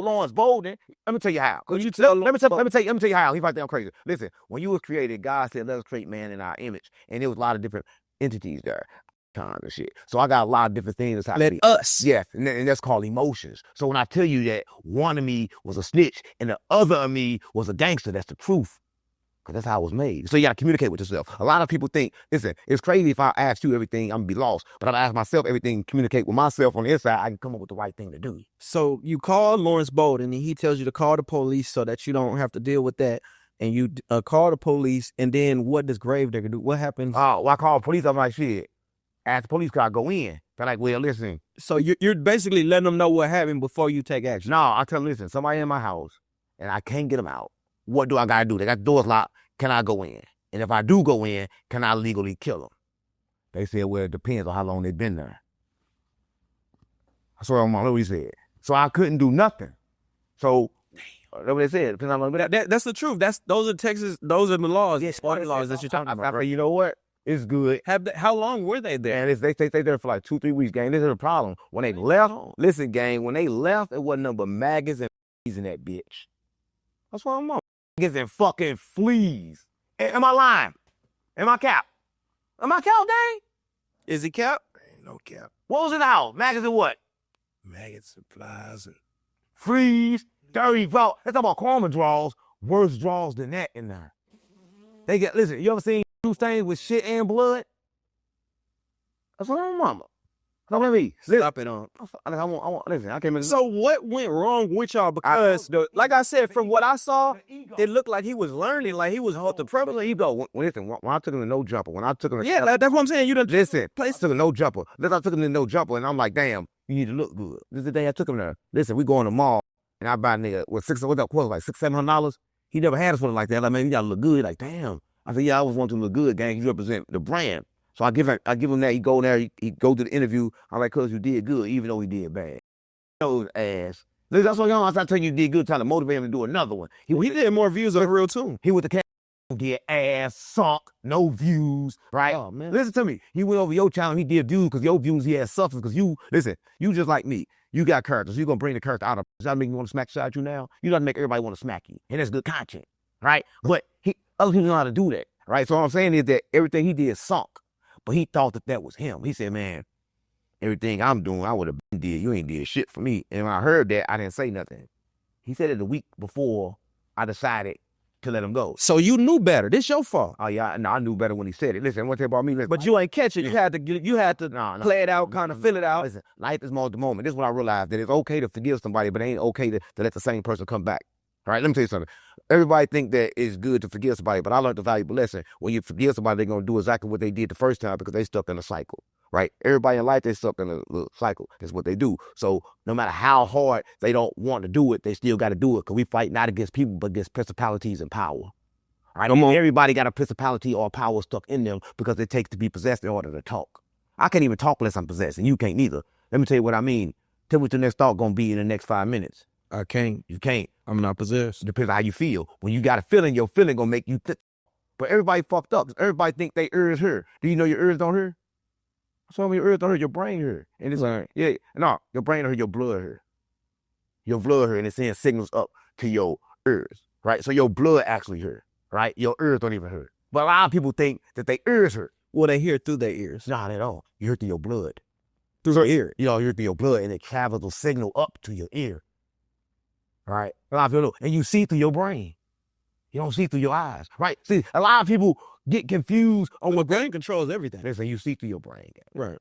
Lawrence Bolden, let me tell you how. Let me tell you how. He's right there, I'm crazy. Listen, when you were created, God said, let us create man in our image. And there was a lot of different entities there. Kind of shit. So I got a lot of different things. Let us. Yes, and that's called emotions. So when I tell you that one of me was a snitch and the other of me was a gangster, that's the truth. Because that's how it was made. So you got to communicate with yourself. A lot of people think, listen, it's crazy if I ask you everything, I'm going to be lost. But if I ask myself everything, communicate with myself on the inside, I can come up with the right thing to do. So you call Lawrence Bolden and he tells you to call the police so that you don't have to deal with that. And you call the police, and then what does Gravedigger do? What happens? Oh, well, I call the police, I'm like, shit. Ask the police, I go in. They're like, well, listen. So you're basically letting them know what happened before you take action. No, I tell them, listen, somebody in my house, and I can't get them out. What do I got to do? They got the doors locked. Can I go in? And if I do go in, can I legally kill them? They said, well, it depends on how long they've been there. I swear on my Lord, he said. So I couldn't do nothing. So that's what they said. Depends on how long. That's the truth. Those are Texas. Those are the laws. Yes, party laws that you're talking about. Bro. You know what? It's good. How long were they there? And they stay there for like 2-3 weeks, gang. This is the problem. When they left, listen, gang, when they left, it wasn't nothing but maggots and fleas in that bitch. That's what I'm on. Maggots and fucking fleas. Am I lying? Am I cap? Am I cap, gang? Is he cap? Ain't no cap. What was in the house? Maggots and what? Maggots and flies and Fleas, dirty, bro. That's about karma draws. Worse draws than that in there. They get, listen, you ever seen two stains with shit and blood? That's what I'm mama. Don't let me. Stop it on. I want, listen, I can't. So what went wrong with y'all? Because, like I said, from what I saw, it looked like he was learning, like he was off the prevalent ego. Listen, when I took him to no jumper, when I took him to... Yeah, that's what I'm saying. You done... Listen, I took him to no jumper. I took him to no jumper, and I'm like, damn, you need to look good. This is the day I took him there. Listen, we go in the mall, and I buy a nigga with like $600-700. He never had us one like that. Like, man, you gotta look good. Like, damn, I said, yeah, I always want to look good, gang. You represent the brand. So I give him that. He go there, he go to the interview. I'm like, cuz you did good, even though he did bad. Those ass. Listen, that's what I started telling you did good, trying to motivate him to do another one. He did more views on RealToon. He with the get ass sunk, no views, right? Oh, man. Listen to me. He went over your channel, he did views, because your views, he had substance, because you just like me. You got characters. You're going to bring the character out of, does that make you want to smack shot at you now? You don't make everybody want to smack you. And that's good content, right? But other people know how to do that, right? So what I'm saying is that everything he did sunk, but he thought that was him. He said, man, everything I'm doing, I would have been did. You ain't did shit for me. And when I heard that, I didn't say nothing. He said it the week before I decided to let him go. So you knew better. This your fault. Oh yeah, no, I knew better when he said it. Listen, one thing about me, listen, But you ain't catch it. You had to play it out, kind of fill it out. Listen, life is moment to moment. This is when I realized that it's okay to forgive somebody, but it ain't okay to let the same person come back. All right, let me tell you something. Everybody think that it's good to forgive somebody, but I learned a valuable lesson. When you forgive somebody, they're gonna do exactly what they did the first time because they stuck in a cycle. Right? Everybody in life, they stuck in a little cycle. That's what they do. So no matter how hard they don't want to do it, they still got to do it because we fight not against people, but against principalities and power. All right? Everybody got a principality or power stuck in them because it takes to be possessed in order to talk. I can't even talk unless I'm possessed, and you can't neither. Let me tell you what I mean. Tell me what your next thought going to be in the next 5 minutes. I can't. You can't. I'm not possessed. It depends on how you feel. When you got a feeling, your feeling going to make you But everybody fucked up. Everybody think they ears her. Do you know your ears don't hurt? Some of your ears don't hurt, your brain hurt. And it's right. Yeah, no, your brain hurt, your blood hurt. Your blood hurt, and it's sending signals up to your ears, right? So your blood actually hurt, right? Your ears don't even hurt. But a lot of people think that their ears hurt. Well, they hear through their ears. Not at all. You hurt through your blood. Through your ear. You hear through your blood, and it travels a signal up to your ear, right? A lot of people know. And you see through your brain. You don't see through your eyes, right? See, a lot of people get confused on what brain controls everything. Listen, you see through your brain. Right.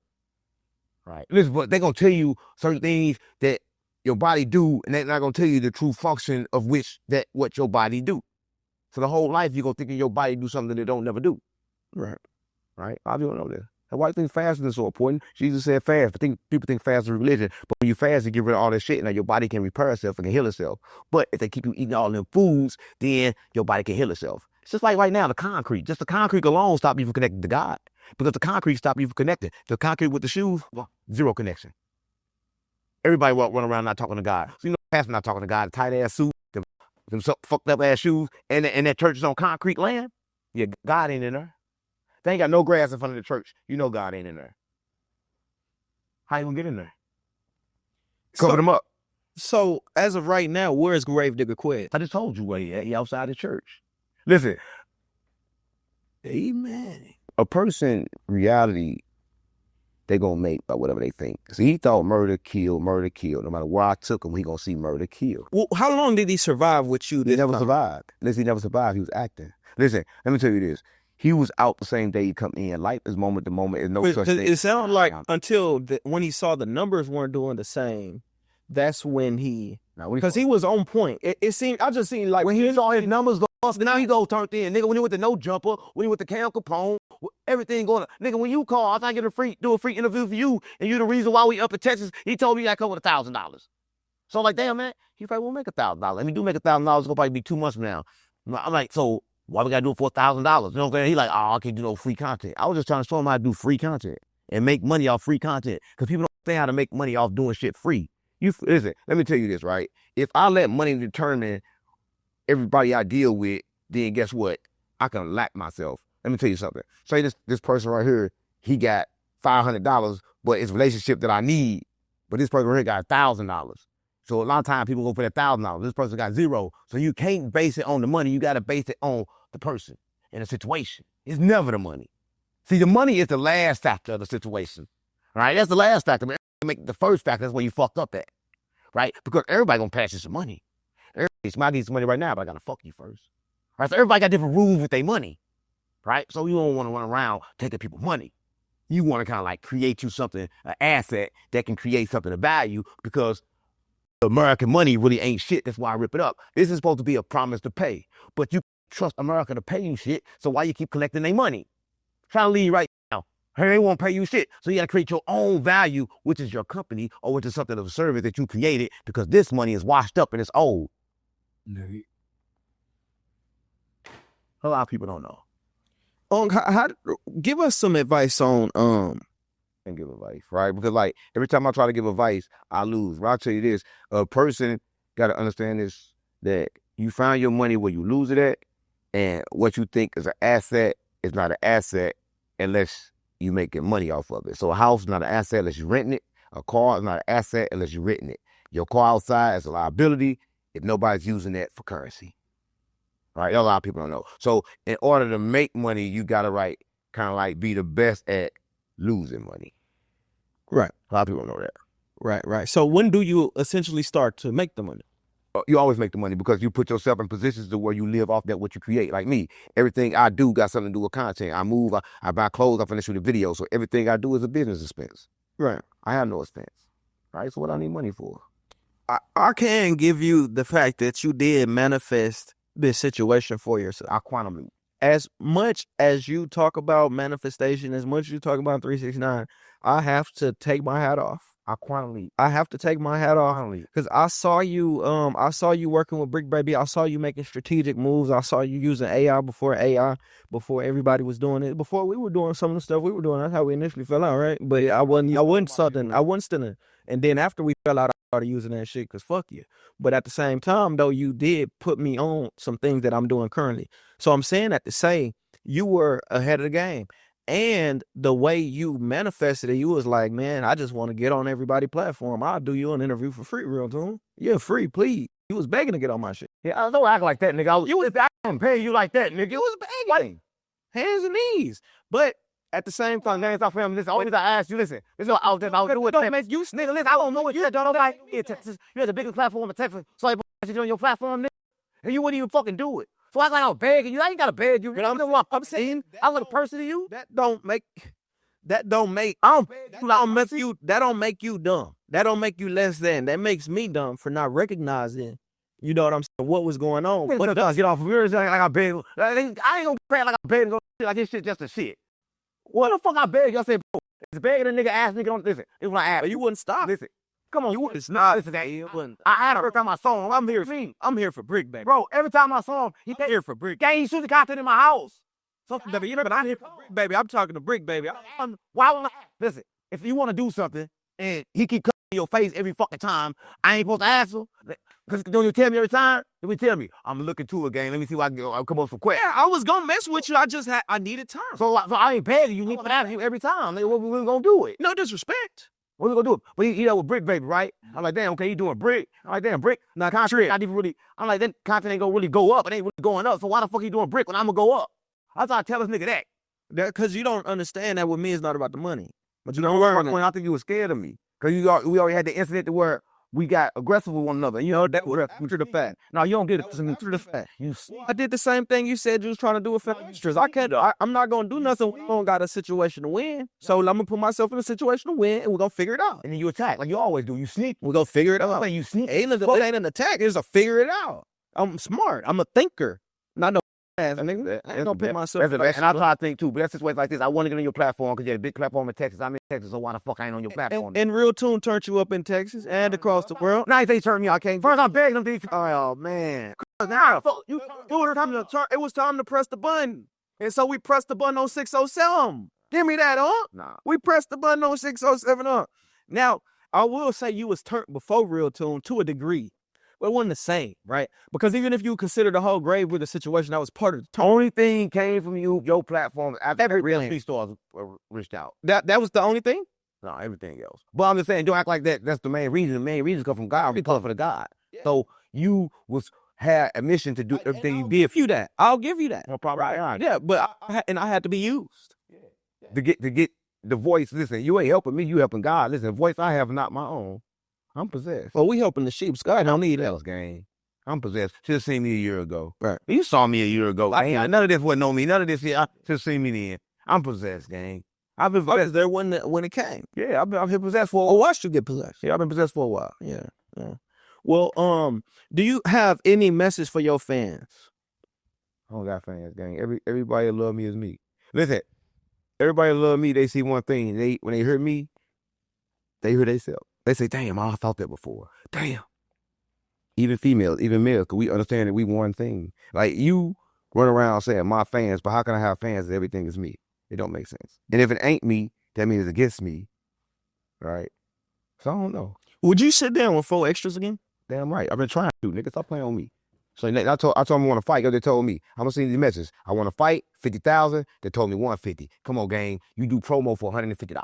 Right. Listen, but they're going to tell you certain things that your body do, and they're not going to tell you the true function of what your body do. So the whole life, you're going to think your body do something that it don't never do. Right. Right? A lot of people know this. And why do you think fasting is so important? Jesus said fast, but people think fast is religion. But when you fast, you get rid of all that shit, and your body can repair itself and can heal itself. But if they keep you eating all them foods, then your body can heal itself. It's just like right now, the concrete. Just the concrete alone stop you from connecting to God. Because the concrete stop you from connecting. The concrete with the shoes, zero connection. Everybody run around not talking to God. So you know, pastor not talking to God, the tight ass suit, them fucked up ass shoes, and that church is on concrete land. Yeah, God ain't in there. They ain't got no grass in front of the church. You know God ain't in there. How you gonna get in there? Cover them up. So as of right now, where is Gravedigger quit? I just told you where he at. He outside the church. Listen. Amen. A person, reality, they gonna make by whatever they think. See, he thought murder, kill. No matter where I took him, he gonna see murder, kill. Well, how long did he survive with you? He never survived. Listen, he never survived. He was acting. Listen, let me tell you this. He was out the same day he come in. Life is moment to moment. There's no such thing. It sounded like until when he saw the numbers weren't doing the same, that's when he, because he was on point. It seemed, I just seen like when he saw his numbers lost, now he go turned in. Nigga, when he went to No Jumper, when he went to Cam Capone, everything going on. Nigga, when you call, I thought I get do a free interview for you, and you the reason why we up in Texas, he told me I come with $1,000. So I'm like, damn, man, he probably won't make $1,000. Let me do make $1,000, it's gonna probably be 2 months from now. I'm like, so why we gotta do it for $1,000? You know what I'm saying? He like, oh, I can't do no free content. I was just trying to show him how to do free content and make money off free content. Because people don't think how to make money off doing shit free. Listen, let me tell you this, right? If I let money determine everybody I deal with, then guess what? I can lack myself. Let me tell you something. Say this person right here, he got $500, but it's a relationship that I need. But this person right here got $1,000. So a lot of times people go for that $1,000. This person got $0. So you can't base it on the money. You got to base it on the person and the situation. It's never the money. See, the money is the last factor of the situation. Right? That's the last factor. Man, make the first factor. That's where you fucked up at. Right? Because everybody gonna pass you some money. Everybody needs some money right now, but I gotta fuck you first. Right? So everybody got different rules with their money. Right? So you don't want to run around taking people's money. You want to kind of like create you something, an asset that can create something of value, because American money really ain't shit. That's why I rip it up. This is supposed to be a promise to pay. But you trust America to pay you shit, so why you keep collecting their money? Trying to leave right now. They won't pay you shit. So you got to create your own value, which is your company, or which is something of a service that you created, because this money is washed up and it's old. A lot of people don't know. Give us some advice on And give advice, right? Because like every time I try to give advice, I lose. But I'll tell you this: a person got to understand this, that you find your money where you lose it at, and what you think is an asset is not an asset unless you making money off of it. So a house is not an asset unless you're renting it. A car is not an asset unless you're renting it. Your car outside is a liability if nobody's using that for currency. Right? A lot of people don't know. So in order to make money, you gotta kind of like be the best at losing money. Right. A lot of people don't know that. Right. So when do you essentially start to make the money? You always make the money because you put yourself in positions to where you live off that what you create. Like me, everything I do got something to do with content. I move, I buy clothes, I finish with a video. So everything I do is a business expense. Right. I have no expense. Right. So what I need money for? I can give you the fact that you did manifest this situation for yourself. I quantum leap. As much as you talk about manifestation, as much as you talk about 369, I have to take my hat off. I quantum leap. I have to take my hat off because I saw you working with Brick Baby. I saw you making strategic moves. I saw you using AI, before everybody was doing it. Before we were doing some of the stuff we were doing. That's how we initially fell out, right? But I wasn't stunning. And then after we fell out, I started using that shit because fuck you. But at the same time, though, you did put me on some things that I'm doing currently. So I'm saying that to say you were ahead of the game. And the way you manifested it, you was like, man, I just want to get on everybody's platform. I'll do you an interview for free, RealToon. Yeah, free, please. You was begging to get on my shit. Yeah, I don't act like that, nigga. I didn't pay you like that, nigga. You was begging. Hands and knees. But at the same time, Listen, always I ask you, listen. This is out there. Don't make you, nigga, listen, I don't know what you're doing. Like, you had the biggest platform in Texas. So like, you on your platform, nigga, and you wouldn't even fucking do it. So I act like I'm begging you. I ain't gotta beg you. I'm saying I look a person to you. That don't make you dumb. That don't make you less than. That makes me dumb for not recognizing, you know what I'm saying, what was going on. But it does get off of yours like I beg. I ain't gonna crack like I beg and go like this shit just a shit. What the fuck I beg? I said, bro, it's begging a nigga ass nigga don't listen. It's what I ask. But you wouldn't stop. Listen. Come on, you wouldn't. It's not. Listen, that I had every time I saw him. I'm here for Brick, baby. Bro, every time I saw him, he here for Brick. Gang, he shooting content in my house. So, baby, you know, but I'm here for Brick, baby. I'm talking to Brick, baby. Why would I? Listen, if you want to do something and he keep cutting in your face every fucking time, I ain't supposed to ask him. Because don't you tell me every time? Then we tell me, I'm looking to a game. Let me see what I'll come up for quick. Yeah, I was gonna mess with you. I needed time. So I ain't begging you. You need to ask you every time. Like, what we gonna do it? No disrespect. What we gonna do it? But he with Brick, baby, right? I'm like, damn, okay, he doing Brick. I'm like, damn, Brick. Now content not even really. I'm like, then content ain't gonna really go up. It ain't really going up. So why the fuck he doing Brick when I'm gonna go up? I thought I tell this nigga that. Because you don't understand that with me, it's not about the money. But you don't worry. I think you were scared of me. Because we already had the incident to where we got aggressive with one another. You know, that was through the fact. No, you don't get it through the fact. I did the same thing you said you was trying to do with family extras. I'm not going to do nothing when we don't got a situation to win. So I'm going to put myself in a situation to win, and we're going to figure it out. And then you attack like you always do. You sneak. We're going to figure it out. Like you sneak. It ain't an attack. It's a figure it out. I'm smart. I'm a thinker. Not no ass nigga. I ain't going to put myself in and I try to think too, but that's just ways like this. I want to get on your platform because you had a big platform in Texas. I'm in Texas, so why the fuck I ain't on your platform? And RealToon turned you up in Texas and across the world. Now they turned me out. I can't. First I'm begging them. Oh man. Now it was time to press the button. And so we pressed the button on 607. Give me that, huh? Nah. We pressed the button on 607, huh? Now, I will say you was turned before RealToon to a degree. But it wasn't the same, right? Because even if you consider the whole grave with the situation, that was part of the turn. Only thing came from your platform. I've heard really stores reached out. That was the only thing? No, everything else. But I'm just saying, don't act like that. That's the main reason. The main reason come from God. We call it for the God. Yeah. So you had a mission to do everything you did. You that. I'll give you that. No problem. Right. Yeah, but I had to be used. To get the voice. Listen, you ain't helping me. You helping God. Listen, the voice I have is not my own. I'm possessed. Well, we helping the sheep. God don't need else, gang. I'm possessed. Should have seen me a year ago. Right. You saw me a year ago. None of this wasn't on me. None of this here. I should have seen me then. I'm possessed, gang. I've been possessed there when it came. Yeah, I've been possessed for. I watched you get possessed. Yeah, I've been possessed for a while. Yeah. Well, do you have any message for your fans? I don't got fans, gang. Everybody that love me is me. Listen, everybody that love me, they see one thing. When they hear me, they hear themselves. They say, damn, I thought that before. Damn. Even females, even males, because we understand that we one thing. Like, you run around saying my fans, but how can I have fans if everything is me? It don't make sense. And if it ain't me, that means it's against me, right? So I don't know. Would you sit down with 4 extras again? Damn right. I've been trying to, nigga. Stop playing on me. So I told them I want to fight. They told me, I'm gonna send you the message. I want to fight, 50,000. They told me 150. Come on, gang. You do promo for $150.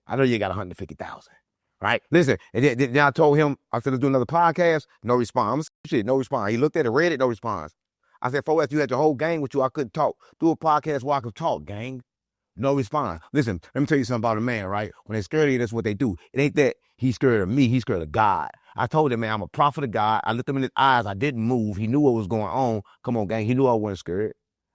I know you got 150,000. Right? Listen, and then I told him I said let's do another podcast. No response. Shit, no response. He looked at it, read it, no response. I said, 4S, you had your whole gang with you. I couldn't talk. Do a podcast where I could talk, gang. No response. Listen, let me tell you something about a man, right? When they're scared of you, that's what they do. It ain't that he's scared of me, he's scared of God. I told him, man, I'm a prophet of God. I looked him in his eyes. I didn't move. He knew what was going on. Come on, gang. He knew I wasn't scared.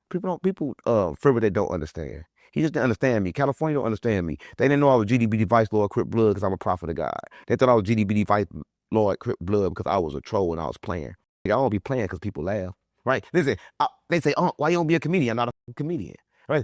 People fear what they don't understand. He just didn't understand me. California don't understand me. They didn't know I was GDB Vice Lord Crip Blood because I'm a prophet of God. They thought I was GDB Vice Lord Crip Blood because I was a troll and I was playing. I don't be playing because people laugh. Right? Listen, they say, why you don't be a comedian? I'm not a comedian. Right?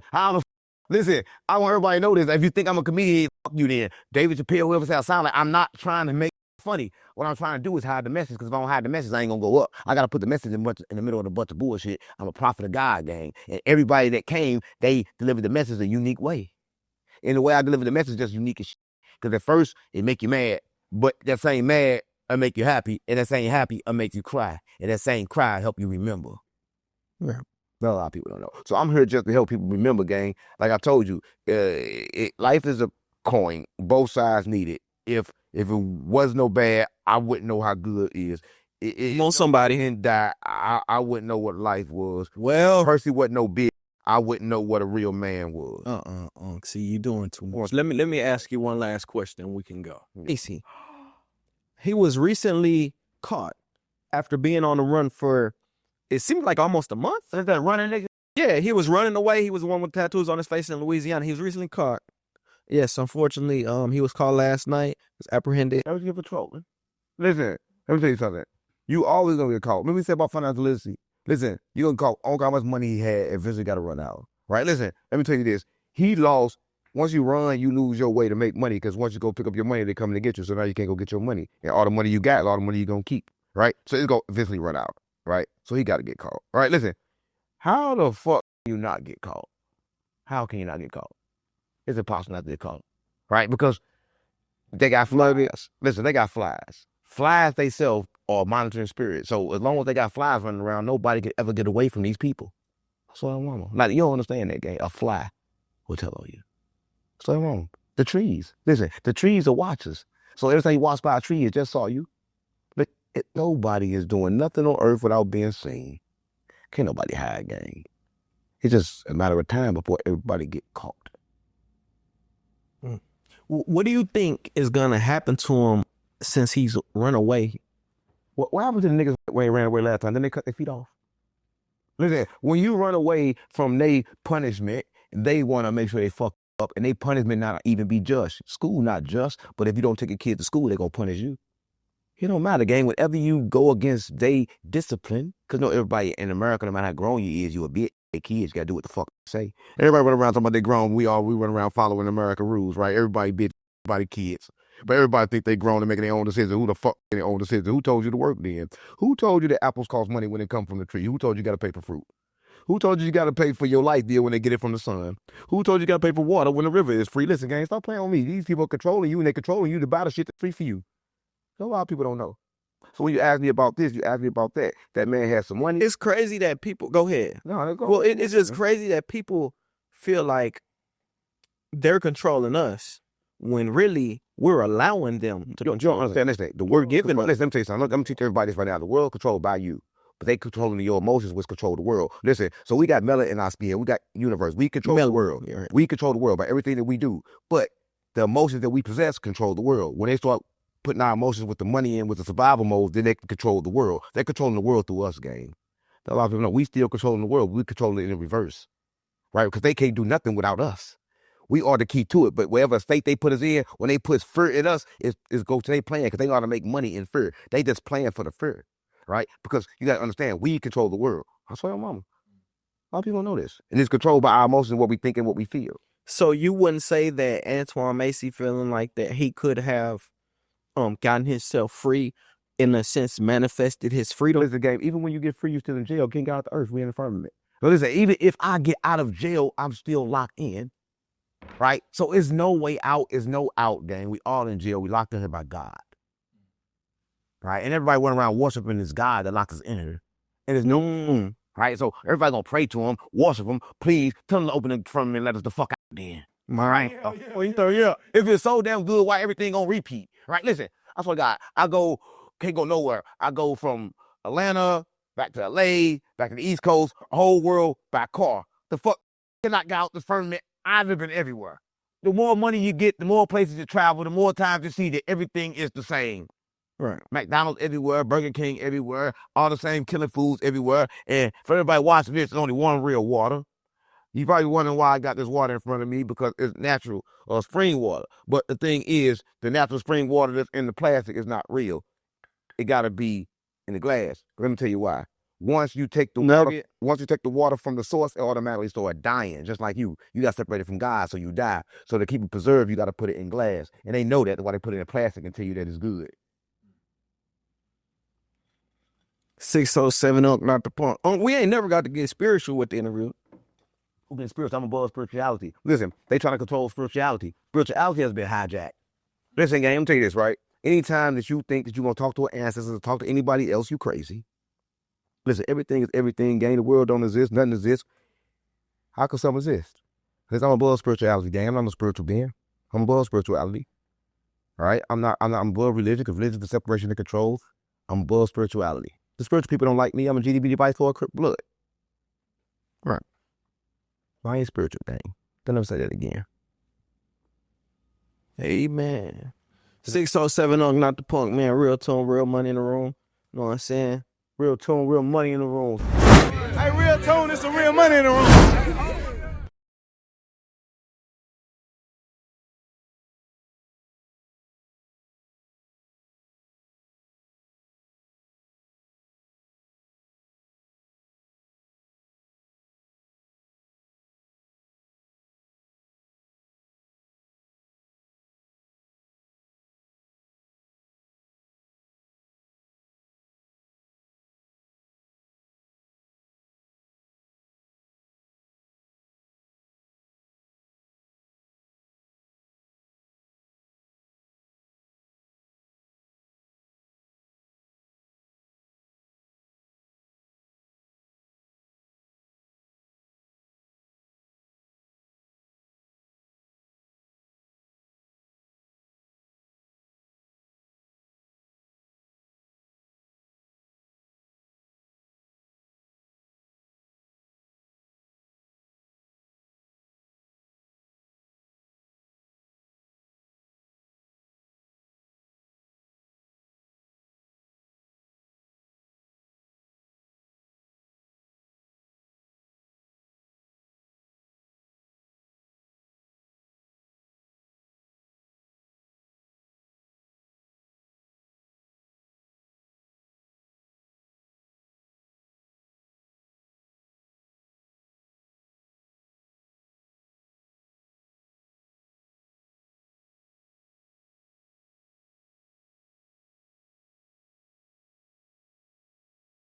Listen, I want everybody to know this. If you think I'm a comedian, fuck you then. David Chappelle, whoever say I sound like, I'm not trying to make it funny. What I'm trying to do is hide the message, because if I don't hide the message, I ain't gonna go up. I gotta put the message in the middle of a bunch of bullshit. I'm a prophet of God, gang. And everybody that came, they delivered the message a unique way. And the way I deliver the message is just unique as shit. Because at first, it make you mad, but that same mad, it'll make you happy, and that same happy, it'll make you cry. And that same cry help you remember. Yeah. Well, a lot of people don't know. So I'm here just to help people remember, gang. Like I told you, life is a coin. Both sides need it. If it was no bad, I wouldn't know how good it is. Want somebody didn't die, I wouldn't know what life was. Well, Percy wasn't no bitch. I wouldn't know what a real man was. See, you doing too much. Let me ask you one last question and we can go. Easy. He was recently caught after being on the run for, it seemed like almost a month. Is that running nigga? Yeah, he was running away. He was the one with tattoos on his face in Louisiana. He was recently caught. Yes, unfortunately, he was caught last night. Was apprehended. That was your patrolling. Listen, let me tell you something. You always gonna get caught. Remember we said about financial literacy? Listen, you gonna caught. I don't care how much money he had, eventually gotta run out. Right? Listen, let me tell you this. He lost. Once you run, you lose your way to make money, because once you go pick up your money, they come to get you. So now you can't go get your money. And all the money you got, all the money you gonna keep. Right? So it's gonna eventually run out. Right? So he gotta get caught. All right, listen. How the fuck can you not get caught? How can you not get caught? It's impossible not to get caught. Right? Because they got flies. Listen, they got flies. Flies themselves are monitoring spirits. So as long as they got flies running around, nobody could ever get away from these people. That's what I want. Like, you don't understand that, gang. A fly will tell on you. That's what I want. The trees. Listen, the trees are watchers. So every time you walk by a tree, it just saw you. But nobody is doing nothing on earth without being seen. Can't nobody hide, gang. It's just a matter of time before everybody get caught. What do you think is gonna happen to him since he's run away? What happened to the niggas when they ran away last time? Then they cut their feet off. Listen, when you run away from their punishment, they want to make sure they fuck up, and they punishment not even be just. School not just, but if you don't take a kid to school, they gonna punish you. It don't matter, gang. Whenever you go against they discipline, because everybody in America, no matter how grown you is, you a bitch. They kids, you gotta do what the fuck they say. Everybody run around talking about they grown. We run around following American rules, right? Everybody bitch, everybody kids. But everybody think they grown and making their own decisions. Who the fuck making their own decisions? Who told you to work then? Who told you that apples cost money when they come from the tree? Who told you got to pay for fruit? Who told you got to pay for your light bill when they get it from the sun? Who told you got to pay for water when the river is free? Listen, gang, stop playing on me. These people are controlling you, and they're controlling you to buy the shit that's free for you. So a lot of people don't know. So when you ask me about this, you ask me about that. That man has some money. It's crazy that people go ahead. No, go. Well, it's just crazy that people feel like they're controlling us when really we're allowing them to. You don't understand this thing. The world giving. Listen, let me tell you something. Let me teach everybody this right now. The world controlled by you, but they controlling your emotions, which control the world. Listen, so we got melanin in our skin. We got universe. We control the world. Yeah. We control the world by everything that we do. But the emotions that we possess control the world. When they start putting our emotions with the money in, with the survival mode, then they can control the world. They're controlling the world through us, gang. A lot of people know we still controlling the world. We controlling it in reverse, right? Because they can't do nothing without us. We are the key to it. But whatever state they put us in, when they put fear in us, it's go to their plan, because they know how to make money in fear. They just playing for the fear, right? Because you got to understand, we control the world. I swear on mama. A lot of people don't know this. And it's controlled by our emotions, what we think and what we feel. So you wouldn't say that Antoine Macy feeling like that he could have gotten himself free, in a sense, manifested his freedom? It's a game. Even when you get free, you're still in jail. King out the earth. We in the firmament. But listen, even if I get out of jail, I'm still locked in, right? So it's no way out, it's no out, gang. We all in jail. We locked in here by God, right? And everybody went around worshiping this God that locked us in here. And there's no, right? So everybody gonna pray to him, worship him. Please tell him to open it from him and let us the fuck out then. Right? Yeah. If it's so damn good, why everything gonna repeat? Right? Listen, I swear to God, can't go nowhere. I go from Atlanta back to LA, back to the East Coast, whole world by car. The fuck cannot get out the firmament. I've been everywhere. The more money you get, the more places you travel, the more times you see that everything is the same. Right. McDonald's everywhere, Burger King everywhere, all the same killing foods everywhere. And for everybody watching this, there's only one real water. You probably wondering why I got this water in front of me, because it's natural spring water. But the thing is, the natural spring water that's in the plastic is not real. It got to be in the glass. Let me tell you why. Once you take the water from the source, it automatically start dying. Just like you got separated from God, so you die. So to keep it preserved, you got to put it in glass. And they know that. That's why they put it in plastic and tell you that it's good. 607 Unk, not the punk. We ain't never got to get spiritual with the interview. Okay, spiritual. I'm above spirituality. Listen, they trying to control spirituality. Spirituality has been hijacked. Listen, gang, I'm tell you this, right? Anytime that you think that you're gonna talk to an ancestor or talk to anybody else, you crazy. Listen, everything is everything, gang. The world don't exist, nothing exists. How could something exist? Because I'm above spirituality, gang. I'm not a spiritual being. I'm above spirituality. All right? I'm above religion, because religion is the separation of control. I'm above spirituality. The spiritual people don't like me. I'm a GDB device for a Crip blood. Right. I ain't spiritual, gang. Don't ever say that again. Amen. 607 Unk, not the punk, man. Real tone, real money in the room. You know what I'm saying? Real tone, real money in the room. Hey, real tone, it's some real money in the room.